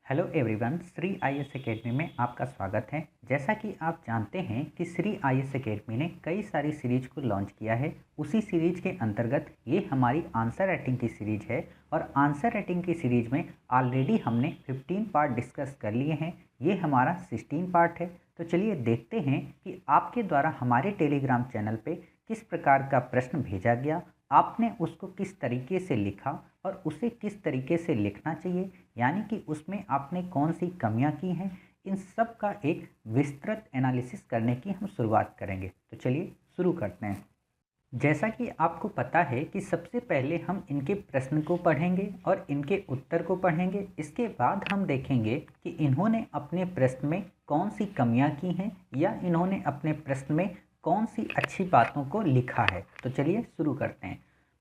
Hello everyone, Shri IAS academy में आपका स्वागत है। जैसा कि आप जानते हैं कि श्री आईएएस एकेडमी ने कई सारी सीरीज को लॉन्च किया है। उसी सीरीज के अंतर्गत ये हमारी आंसर राइटिंग की सीरीज है और आंसर राइटिंग की सीरीज में ऑलरेडी हमने 15 पार्ट डिस्कस कर लिए हैं। ये हमारा 16 पार्ट है। तो चलिए देखते हैं कि आपके द्वारा हमारे टेलीग्राम चैनल पे किस प्रकार का प्रश्न भेजा गया, आपने उसको किस तरीके से लिखा और उसे किस तरीके से लिखना चाहिए, यानी कि उसमें आपने कौन सी कमियां की हैं। इन सब का एक विस्तृत एनालिसिस करने की हम शुरुआत करेंगे। तो चलिए शुरू करते हैं। जैसा कि आपको पता है कि सबसे पहले हम इनके प्रश्न को पढ़ेंगे और इनके उत्तर को पढ़ेंगे। इसके बाद हम देखेंगे कि इन्होंने अपने प्रश्न में कौन सी कमियां की हैं या इन्होंने अपने प्रश्न में कौन सी अच्छी बातों को लिखा है। तो चलिए शुरू करते हैं।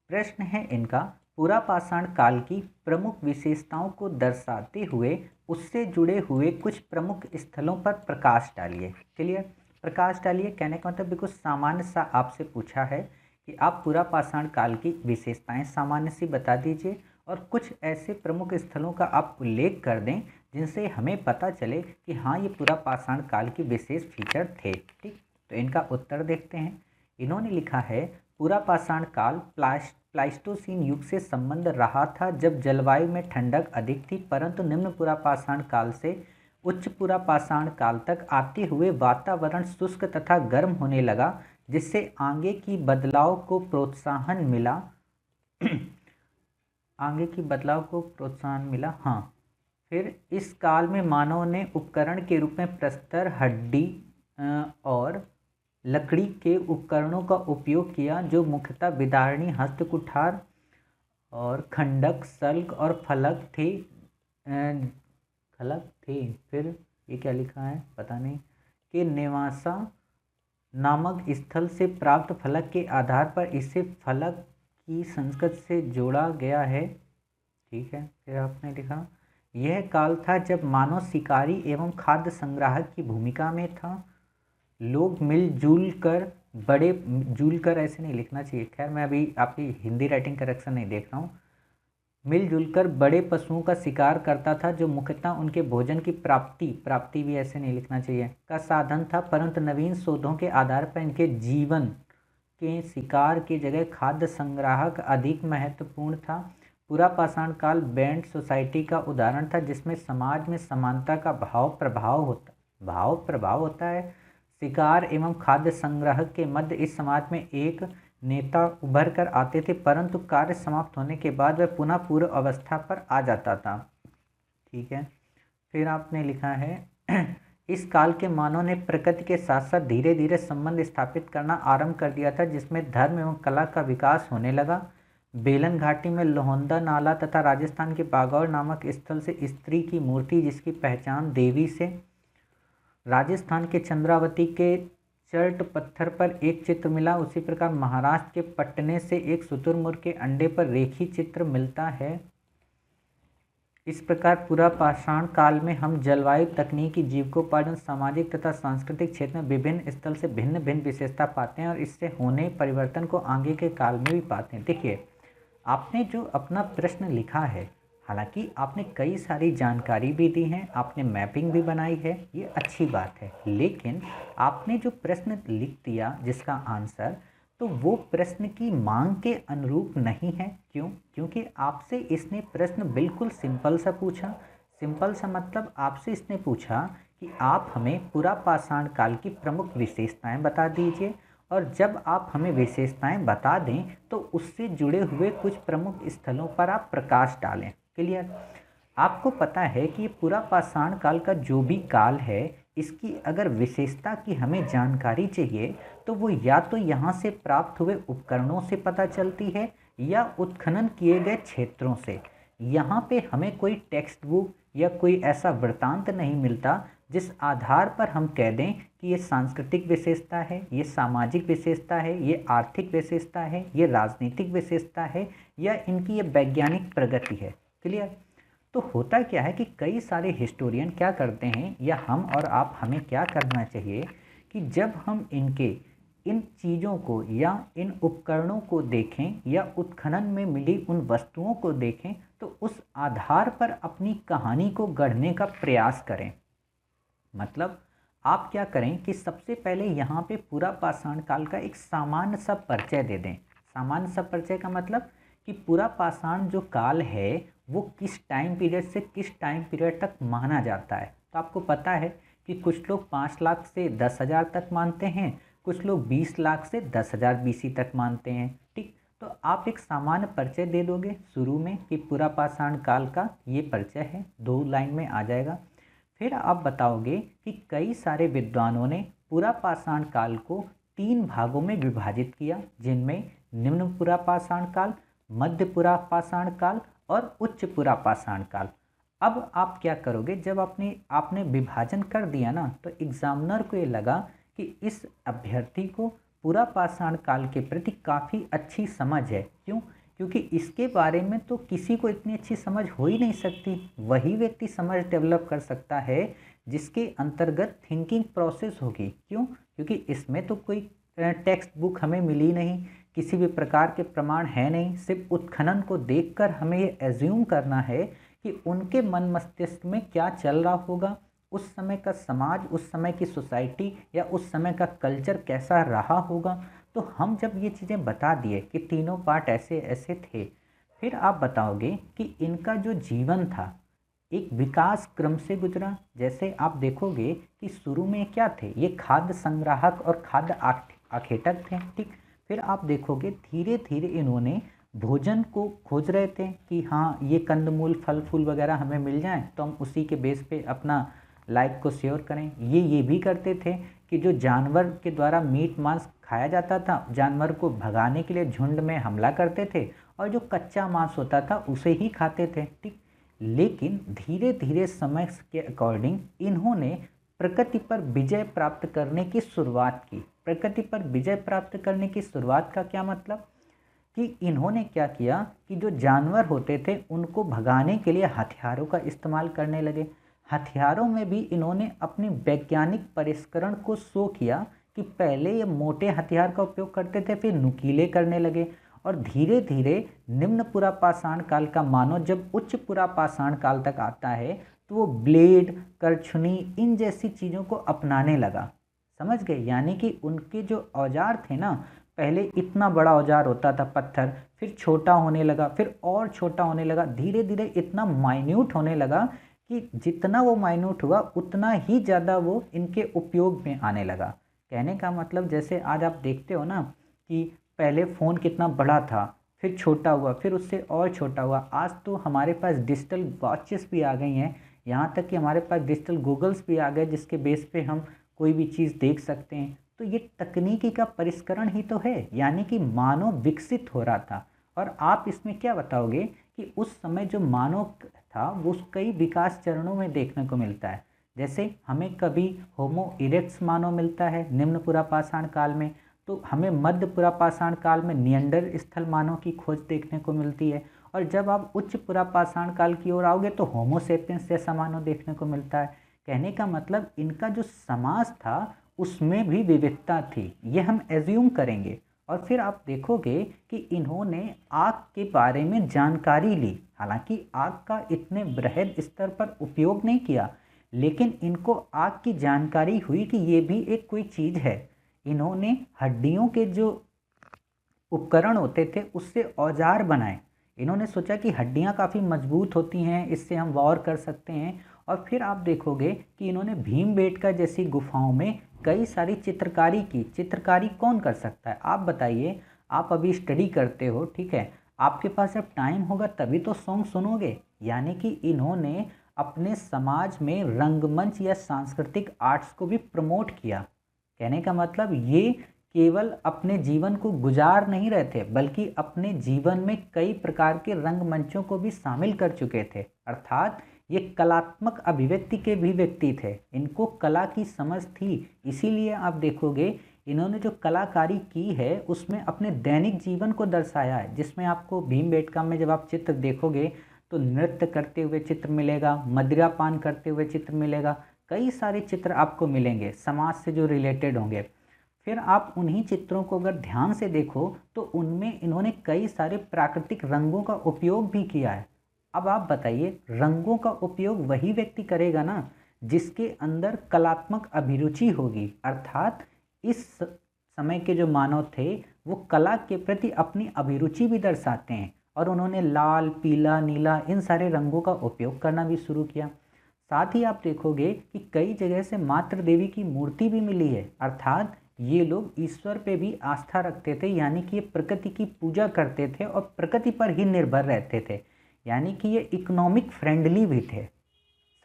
प्रश्न है इनका, पुरा पाषाण काल की प्रमुख विशेषताओं को दर्शाते हुए उससे जुड़े हुए कुछ प्रमुख स्थलों पर प्रकाश डालिए। क्लियर, प्रकाश डालिए कहने का मतलब बिल्कुल सामान्य सा आपसे पूछा है कि आप पुरा पाषाण काल की विशेषताएं सामान्य सी बता दीजिए और कुछ ऐसे प्रमुख स्थलों का आप उल्लेख कर दें जिनसे हमें पता चले कि हाँ, ये पुरा पाषाण काल की विशेष फीचर थे। ठीक, तो इनका उत्तर देखते हैं। इन्होंने लिखा है, पुरा पाषाण काल प्लाइस्टोसीन युग से संबंध रहा था, जब जलवायु में ठंडक अधिक थी, परंतु निम्न पुरा पाषाण काल से उच्च पुरा पाषाण काल तक आते हुए वातावरण शुष्क तथा गर्म होने लगा, जिससे आगे की बदलाव को प्रोत्साहन मिला हाँ, फिर इस काल में मानव ने उपकरण के रूप में प्रस्तर, हड्डी और लकड़ी के उपकरणों का उपयोग किया, जो मुख्यतः विदारणी, हस्त कुठार और खंडक, सल्क और फलक थे। फिर ये क्या लिखा है पता नहीं, कि नेवासा नामक स्थल से प्राप्त फलक के आधार पर इसे फलक की संस्कृत से जोड़ा गया है। ठीक है, फिर आपने लिखा, यह काल था जब मानव शिकारी एवं खाद्य संग्राहक की भूमिका में था। लोग मिलजुल कर ऐसे नहीं लिखना चाहिए। खैर, मैं अभी आपकी हिंदी राइटिंग करेक्शन नहीं देख रहा हूँ। मिलजुल कर बड़े पशुओं का शिकार करता था, जो मुख्यतः उनके भोजन की प्राप्ति भी ऐसे नहीं लिखना चाहिए का साधन था, परंतु नवीन शोधों के आधार पर इनके जीवन के शिकार की जगह खाद्य संग्राहक अधिक महत्वपूर्ण था। पूरा पाषाण काल बैंड सोसाइटी का उदाहरण था, जिसमें समाज में समानता का भाव प्रभाव होता है। शिकार एवं खाद्य संग्रह के मध्य इस समाज में एक नेता उभर कर आते थे, परंतु कार्य समाप्त होने के बाद वह पुनः पूर्व अवस्था पर आ जाता था। ठीक है, फिर आपने लिखा है, इस काल के मानव ने प्रकृति के साथ साथ धीरे धीरे संबंध स्थापित करना आरंभ कर दिया था, जिसमें धर्म एवं कला का विकास होने लगा। बेलन घाटी में लोहंदा नाला तथा राजस्थान के बागौर नामक स्थल से स्त्री की मूर्ति, जिसकी पहचान देवी से, राजस्थान के चंद्रावती के चर्ट पत्थर पर एक चित्र मिला। उसी प्रकार महाराष्ट्र के पटने से एक शुतुरमुर्ग के अंडे पर रेखी चित्र मिलता है। इस प्रकार पूरा पाषाण काल में हम जलवायु, तकनीकी, जीविकोपार्जन, सामाजिक तथा सांस्कृतिक क्षेत्र में विभिन्न स्थल से भिन्न भिन्न विशेषता पाते हैं और इससे होने परिवर्तन को आगे के काल में भी पाते हैं। देखिए, आपने जो अपना प्रश्न लिखा है, हालांकि आपने कई सारी जानकारी भी दी है, आपने मैपिंग भी बनाई है, ये अच्छी बात है, लेकिन आपने जो प्रश्न लिख दिया जिसका आंसर, तो वो प्रश्न की मांग के अनुरूप नहीं है। क्यों? क्योंकि आपसे इसने प्रश्न बिल्कुल सिंपल सा पूछा। सिंपल सा मतलब आपसे इसने पूछा कि आप हमें पूरा पाषाण काल की प्रमुख विशेषताएं बता दीजिए, और जब आप हमें विशेषताएं बता दें तो उससे जुड़े हुए कुछ प्रमुख स्थलों पर आप प्रकाश डालें। क्लियर? आपको पता है कि पूरा पाषाण काल का जो भी काल है, इसकी अगर विशेषता की हमें जानकारी चाहिए तो वो या तो यहाँ से प्राप्त हुए उपकरणों से पता चलती है या उत्खनन किए गए क्षेत्रों से। यहाँ पे हमें कोई टेक्स्ट बुक या कोई ऐसा वृत्तांत नहीं मिलता जिस आधार पर हम कह दें कि ये सांस्कृतिक विशेषता है, ये सामाजिक विशेषता है, ये आर्थिक विशेषता है, ये राजनीतिक विशेषता है या इनकी ये वैज्ञानिक प्रगति है। क्लियर? तो होता क्या है कि कई सारे हिस्टोरियन क्या करते हैं, या हम और आप, हमें क्या करना चाहिए कि जब हम इनके इन चीज़ों को या इन उपकरणों को देखें या उत्खनन में मिली उन वस्तुओं को देखें, तो उस आधार पर अपनी कहानी को गढ़ने का प्रयास करें। मतलब आप क्या करें कि सबसे पहले यहाँ पे पूरा पाषाण काल का एक सामान्य सा परिचय दे दें। सामान्य सा परिचय का मतलब कि पूरा पाषाण जो काल है वो किस टाइम पीरियड से किस टाइम पीरियड तक माना जाता है। तो आपको पता है कि कुछ लोग 5 लाख से 10,000 तक मानते हैं, कुछ लोग 20 लाख से 10,000 BC तक मानते हैं। ठीक, तो आप एक सामान्य परिचय दे दोगे शुरू में कि पूरा पाषाण काल का ये परिचय है, 2 लाइन में आ जाएगा। फिर आप बताओगे कि कई सारे विद्वानों ने पूरा पाषाण काल को 3 भागों में विभाजित किया, जिनमें निम्न पूरा पाषाण काल, मध्य पूरा पाषाण काल और उच्च पूरा पाषाण काल। अब आप क्या करोगे, जब आपने विभाजन कर दिया ना, तो एग्जामिनर को ये लगा कि इस अभ्यर्थी को पूरा पाषाण काल के प्रति काफ़ी अच्छी समझ है। क्यों? क्योंकि इसके बारे में तो किसी को इतनी अच्छी समझ हो ही नहीं सकती। वही व्यक्ति समझ डेवलप कर सकता है जिसके अंतर्गत थिंकिंग प्रोसेस होगी। क्यों? क्योंकि इसमें तो कोई टेक्स्ट बुक हमें मिली नहीं, किसी भी प्रकार के प्रमाण है नहीं। सिर्फ उत्खनन को देखकर हमें ये एज्यूम करना है कि उनके मन मस्तिष्क में क्या चल रहा होगा, उस समय का समाज, उस समय की सोसाइटी या उस समय का कल्चर कैसा रहा होगा। तो हम जब ये चीज़ें बता दिए कि तीनों पार्ट ऐसे ऐसे थे, फिर आप बताओगे कि इनका जो जीवन था एक विकास क्रम से गुजरा। जैसे आप देखोगे कि शुरू में क्या थे, ये खाद्य संग्राहक और खाद्य आखेटक थे। ठीक, फिर आप देखोगे धीरे धीरे इन्होंने भोजन को खोज रहे थे कि हाँ ये कंदमूल फल फूल वगैरह हमें मिल जाएं तो हम उसी के बेस पे अपना लाइफ को श्योर करें। ये भी करते थे कि जो जानवर के द्वारा मीट मांस खाया जाता था, जानवर को भगाने के लिए झुंड में हमला करते थे और जो कच्चा मांस होता था उसे ही खाते थे। ठीक, लेकिन धीरे धीरे समय के अकॉर्डिंग इन्होंने प्रकृति पर विजय प्राप्त करने की शुरुआत की। प्रकृति पर विजय प्राप्त करने की शुरुआत का क्या मतलब कि इन्होंने क्या किया कि जो जानवर होते थे उनको भगाने के लिए हथियारों का इस्तेमाल करने लगे। हथियारों में भी इन्होंने अपनी वैज्ञानिक परिष्करण को शो किया कि पहले ये मोटे हथियार का उपयोग करते थे, फिर नुकीले करने लगे और धीरे धीरे निम्न पुरा पाषाण काल का मानव जब उच्च पुरा पाषाण काल तक आता है तो वो ब्लेड, करछुनी इन जैसी चीज़ों को अपनाने लगा। समझ गए? यानी कि उनके जो औजार थे ना, पहले इतना बड़ा औजार होता था पत्थर, फिर छोटा होने लगा, फिर और छोटा होने लगा, धीरे धीरे इतना माइन्यूट होने लगा कि जितना वो माइन्यूट हुआ उतना ही ज़्यादा वो इनके उपयोग में आने लगा। कहने का मतलब जैसे आज आप देखते हो ना कि पहले फ़ोन कितना बड़ा था, फिर छोटा हुआ, फिर उससे और छोटा हुआ, आज तो हमारे पास डिजिटल वॉचेस भी आ गई हैं, यहाँ तक कि हमारे पास डिजिटल गूगल्स भी आ गए जिसके बेस पे हम कोई भी चीज़ देख सकते हैं। तो ये तकनीकी का परिष्करण ही तो है, यानी कि मानव विकसित हो रहा था। और आप इसमें क्या बताओगे कि उस समय जो मानव था वो कई विकास चरणों में देखने को मिलता है। जैसे हमें कभी होमो इरेक्ट्स मानव मिलता है निम्न पुरा पाषाण काल में, तो हमें मध्य पुरा पाषाण काल में नियंडर स्थल मानव की खोज देखने को मिलती है, और जब आप उच्च पुरा पाषाण काल की ओर आओगे तो होमो सेपियंस जैसा मानव देखने को मिलता है। कहने का मतलब इनका जो समाज था उसमें भी विविधता थी, ये हम एज्यूम करेंगे। और फिर आप देखोगे कि इन्होंने आग के बारे में जानकारी ली। हालांकि आग का इतने बृहद स्तर पर उपयोग नहीं किया, लेकिन इनको आग की जानकारी हुई कि ये भी एक कोई चीज़ है। इन्होंने हड्डियों के जो उपकरण होते थे उससे औजार बनाए। इन्होंने सोचा कि हड्डियां काफ़ी मजबूत होती हैं, इससे हम वॉर कर सकते हैं। और फिर आप देखोगे कि इन्होंने भीमबेटका जैसी गुफाओं में कई सारी चित्रकारी की। चित्रकारी कौन कर सकता है आप बताइए? आप अभी स्टडी करते हो, ठीक है, आपके पास जब टाइम होगा तभी तो सॉन्ग सुनोगे। यानी कि इन्होंने अपने समाज में रंगमंच या सांस्कृतिक आर्ट्स को भी प्रमोट किया। कहने का मतलब ये केवल अपने जीवन को गुजार नहीं रहे थे, बल्कि अपने जीवन में कई प्रकार के रंगमंचों को भी शामिल कर चुके थे। अर्थात ये कलात्मक अभिव्यक्ति के भी व्यक्ति थे, इनको कला की समझ थी। इसीलिए आप देखोगे इन्होंने जो कलाकारी की है उसमें अपने दैनिक जीवन को दर्शाया है, जिसमें आपको भीमबेटका में जब आप चित्र देखोगे तो नृत्य करते हुए चित्र मिलेगा, मदिरा पान करते हुए चित्र मिलेगा, कई सारे चित्र आपको मिलेंगे समाज से जो रिलेटेड होंगे। फिर आप उन्हीं चित्रों को अगर ध्यान से देखो तो उनमें इन्होंने कई सारे प्राकृतिक रंगों का उपयोग भी किया है। अब आप बताइए, रंगों का उपयोग वही व्यक्ति करेगा ना जिसके अंदर कलात्मक अभिरुचि होगी, अर्थात इस समय के जो मानव थे वो कला के प्रति अपनी अभिरुचि भी दर्शाते हैं और उन्होंने लाल, पीला, नीला इन सारे रंगों का उपयोग करना भी शुरू किया। साथ ही आप देखोगे कि कई जगह से मातृ देवी की मूर्ति भी मिली है, अर्थात ये लोग ईश्वर पे भी आस्था रखते थे, यानी कि ये प्रकृति की पूजा करते थे और प्रकृति पर ही निर्भर रहते थे, यानी कि ये इकोनॉमिक फ्रेंडली भी थे।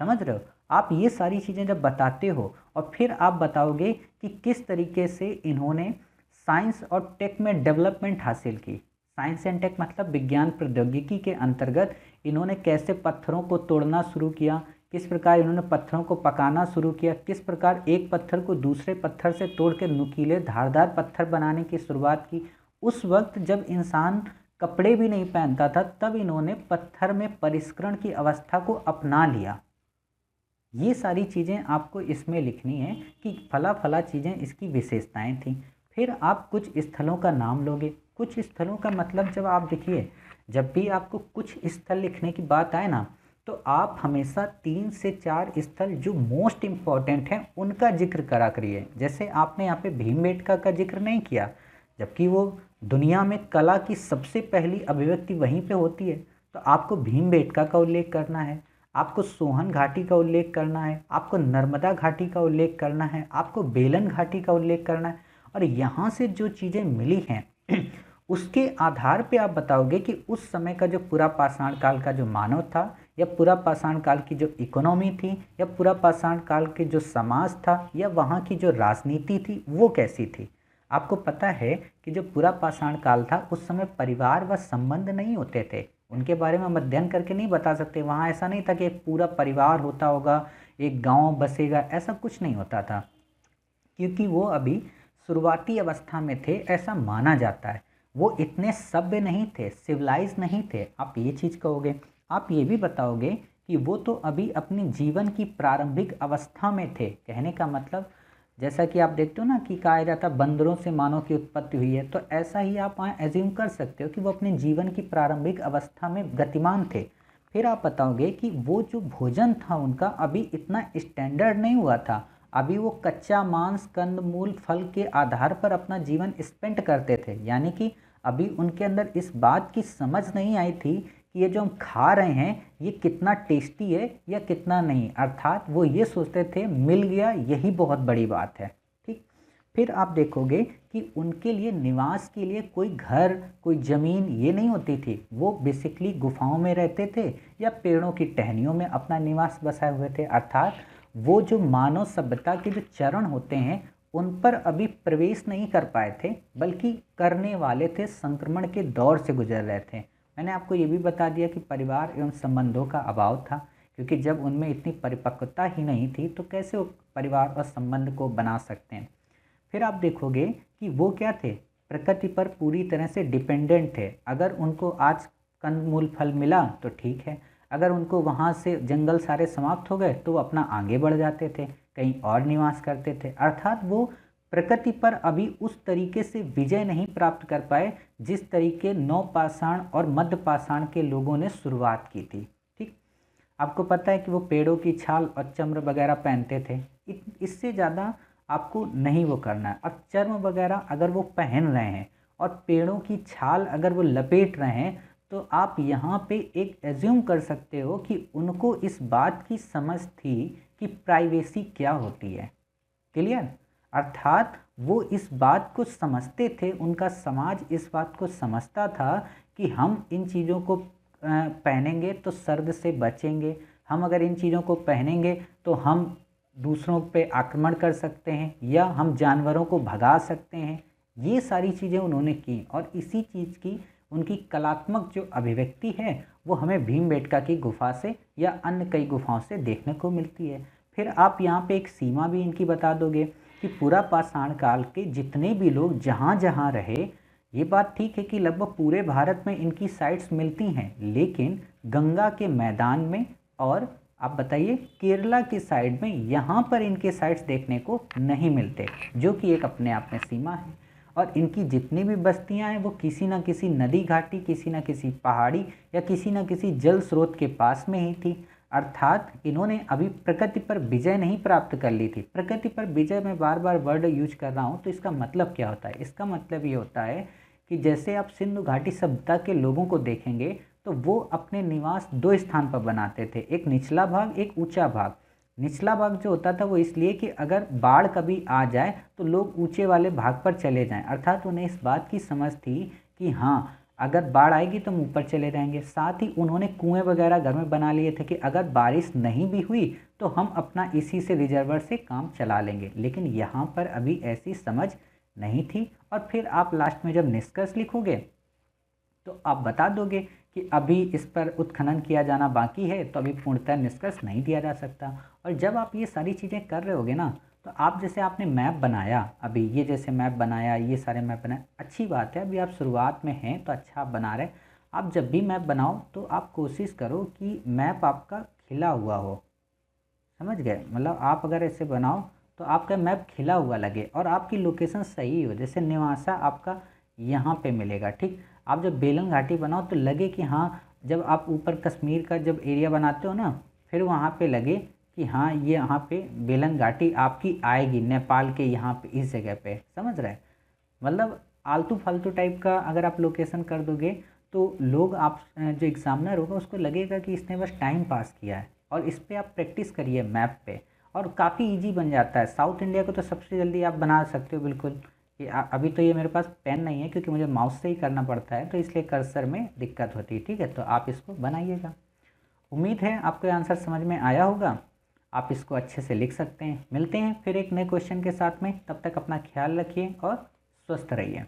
समझ रहे हो? आप ये सारी चीज़ें जब बताते हो और फिर आप बताओगे कि किस तरीके से इन्होंने साइंस और टेक में डेवलपमेंट हासिल की। साइंस एंड टेक मतलब विज्ञान प्रौद्योगिकी के अंतर्गत इन्होंने कैसे पत्थरों को तोड़ना शुरू किया, किस प्रकार इन्होंने पत्थरों को पकाना शुरू किया, किस प्रकार एक पत्थर को दूसरे पत्थर से तोड़ के नुकीले धारदार पत्थर बनाने की शुरुआत की। उस वक्त जब इंसान कपड़े भी नहीं पहनता था तब इन्होंने पत्थर में परिष्करण की अवस्था को अपना लिया। ये सारी चीज़ें आपको इसमें लिखनी है कि फला फला चीज़ें इसकी विशेषताएं थी। फिर आप कुछ स्थलों का नाम लोगे। कुछ स्थलों का मतलब जब आप देखिए, जब भी आपको कुछ स्थल लिखने की बात आए ना तो आप हमेशा 3 से 4 स्थल जो मोस्ट इम्पॉर्टेंट हैं उनका जिक्र करा करिए। जैसे आपने यहाँ पे भीमबेटका का जिक्र नहीं किया, जबकि वो दुनिया में कला की सबसे पहली अभिव्यक्ति वहीं पे होती है, तो आपको भीमबेटका का उल्लेख करना है, आपको सोहन घाटी का उल्लेख करना है, आपको नर्मदा घाटी का उल्लेख करना है, आपको बेलन घाटी का उल्लेख करना है। और यहाँ से जो चीज़ें मिली हैं उसके आधार पे आप बताओगे कि उस समय का जो पूरा पाषाण काल का जो मानव था, या पूरा पाषाण काल की जो इकोनॉमी थी, या पूरा पाषाण काल के जो समाज था, या वहाँ की जो राजनीति थी वो कैसी थी। आपको पता है कि जो पूरा पाषाण काल था उस समय परिवार व संबंध नहीं होते थे, उनके बारे में हम अध्ययन करके नहीं बता सकते। वहाँ ऐसा नहीं था कि एक पूरा परिवार होता होगा, एक गांव बसेगा, ऐसा कुछ नहीं होता था, क्योंकि वो अभी शुरुआती अवस्था में थे, ऐसा माना जाता है। वो इतने सभ्य नहीं थे, सिविलाइज नहीं थे, आप ये चीज़ कहोगे। आप ये भी बताओगे कि वो तो अभी अपने जीवन की प्रारंभिक अवस्था में थे। कहने का मतलब जैसा कि आप देखते हो ना कि कहा जाता बंदरों से मानव की उत्पत्ति हुई है, तो ऐसा ही आप वहाँ एज्यूम कर सकते हो कि वो अपने जीवन की प्रारंभिक अवस्था में गतिमान थे। फिर आप बताओगे कि वो जो भोजन था उनका अभी इतना स्टैंडर्ड नहीं हुआ था, अभी वो कच्चा मांस, कंदमूल, फल के आधार पर अपना जीवन स्पेंड करते थे, यानी कि अभी उनके अंदर इस बात की समझ नहीं आई थी कि ये जो हम खा रहे हैं ये कितना टेस्टी है या कितना नहीं, अर्थात वो ये सोचते थे मिल गया यही बहुत बड़ी बात है। ठीक, फिर आप देखोगे कि उनके लिए निवास के लिए कोई घर, कोई ज़मीन ये नहीं होती थी, वो बेसिकली गुफाओं में रहते थे या पेड़ों की टहनियों में अपना निवास बसाए हुए थे। अर्थात वो जो मानव सभ्यता के जो चरण होते हैं उन पर अभी प्रवेश नहीं कर पाए थे, बल्कि करने वाले थे, संक्रमण के दौर से गुजर रहे थे। मैंने आपको ये भी बता दिया कि परिवार एवं संबंधों का अभाव था, क्योंकि जब उनमें इतनी परिपक्वता ही नहीं थी तो कैसे वो परिवार और संबंध को बना सकते हैं। फिर आप देखोगे कि वो क्या थे, प्रकृति पर पूरी तरह से डिपेंडेंट थे। अगर उनको आज कंदमूल फल मिला तो ठीक है, अगर उनको वहाँ से जंगल सारे समाप्त हो गए तो वो अपना आगे बढ़ जाते थे, कहीं और निवास करते थे। अर्थात वो प्रकृति पर अभी उस तरीके से विजय नहीं प्राप्त कर पाए जिस तरीके नवपाषाण और मध्य पाषाण के लोगों ने शुरुआत की थी। ठीक, आपको पता है कि वो पेड़ों की छाल और चर्म वगैरह पहनते थे, इससे ज़्यादा आपको नहीं वो करना है। अब चर्म वगैरह अगर वो पहन रहे हैं और पेड़ों की छाल अगर वो लपेट रहे हैं तो आप यहाँ पे एक एज्यूम कर सकते हो कि उनको इस बात की समझ थी कि प्राइवेसी क्या होती है। क्लियर? अर्थात वो इस बात को समझते थे, उनका समाज इस बात को समझता था कि हम इन चीज़ों को पहनेंगे तो सर्द से बचेंगे, हम अगर इन चीज़ों को पहनेंगे तो हम दूसरों पे आक्रमण कर सकते हैं या हम जानवरों को भगा सकते हैं। ये सारी चीज़ें उन्होंने की और इसी चीज़ की उनकी कलात्मक जो अभिव्यक्ति है वो हमें भीमबेटका की गुफा से या अन्य कई गुफाओं से देखने को मिलती है। फिर आप यहाँ पे एक सीमा भी इनकी बता दोगे कि पूरा पाषाण काल के जितने भी लोग जहाँ जहाँ रहे, ये बात ठीक है कि लगभग पूरे भारत में इनकी साइट्स मिलती हैं, लेकिन गंगा के मैदान में और आप बताइए, केरला की साइड में यहाँ पर इनके साइट्स देखने को नहीं मिलते, जो कि एक अपने आप में सीमा है। और इनकी जितनी भी बस्तियाँ हैं वो किसी न किसी नदी घाटी, किसी न किसी पहाड़ी या किसी न किसी जल स्रोत के पास में ही थी। अर्थात इन्होंने अभी प्रकृति पर विजय नहीं प्राप्त कर ली थी। प्रकृति पर विजय, मैं बार बार वर्ड यूज कर रहा हूँ, तो इसका मतलब क्या होता है? इसका मतलब ये होता है कि जैसे आप सिंधु घाटी सभ्यता के लोगों को देखेंगे तो वो अपने निवास दो स्थान पर बनाते थे, एक निचला भाग, एक ऊंचा भाग। निचला भाग जो होता था वो इसलिए कि अगर बाढ़ कभी आ जाए तो लोग ऊंचे वाले भाग पर चले जाएं, अर्थात उन्हें इस बात की समझ थी कि हाँ, अगर बाढ़ आएगी तो हम ऊपर चले जाएंगे। साथ ही उन्होंने कुएं वगैरह घर में बना लिए थे कि अगर बारिश नहीं भी हुई तो हम अपना इसी से रिजर्वर से काम चला लेंगे। लेकिन यहाँ पर अभी ऐसी समझ नहीं थी। और फिर आप लास्ट में जब निष्कर्ष लिखोगे तो आप बता दोगे कि अभी इस पर उत्खनन किया जाना बाकी है, तो अभी पूर्णतः निष्कर्ष नहीं दिया जा सकता। और जब आप ये सारी चीज़ें कर रहे होगे ना, तो आप जैसे आपने मैप बनाया, अभी ये जैसे मैप बनाया, ये सारे मैप बनाए, अच्छी बात है, अभी आप शुरुआत में हैं तो अच्छा आप बना रहे। आप जब भी मैप बनाओ तो आप कोशिश करो कि मैप आपका खिला हुआ हो, समझ गए? मतलब आप अगर ऐसे बनाओ तो आपका मैप खिला हुआ लगे और आपकी लोकेशन सही हो। जैसे नेवासा आपका यहाँ पे मिलेगा, ठीक। आप जब बेलन घाटी बनाओ तो लगे कि हाँ, जब आप ऊपर कश्मीर का जब एरिया बनाते हो ना, फिर वहाँ पे लगे कि हाँ, ये यहाँ पे बेलन घाटी आपकी आएगी नेपाल के यहाँ पे, इस जगह पे, समझ रहे? मतलब आलतू फालतू टाइप का अगर आप लोकेशन कर दोगे तो लोग, आप जो एग्जामिनर होगा उसको लगेगा कि इसने बस टाइम पास किया है। और इस पर आप प्रैक्टिस करिए मैप पे, और काफ़ी इजी बन जाता है। साउथ इंडिया को तो सबसे जल्दी आप बना सकते हो बिल्कुल। ये अभी तो ये मेरे पास पेन नहीं है क्योंकि मुझे माउस से ही करना पड़ता है, तो इसलिए कर्सर में दिक्कत होती है, ठीक है? तो आप इसको बनाइएगा। उम्मीद है आपको ये आंसर समझ में आया होगा। आप इसको अच्छे से लिख सकते हैं। मिलते हैं फिर एक नए क्वेश्चन के साथ में, तब तक अपना ख्याल रखिए और स्वस्थ रहिए।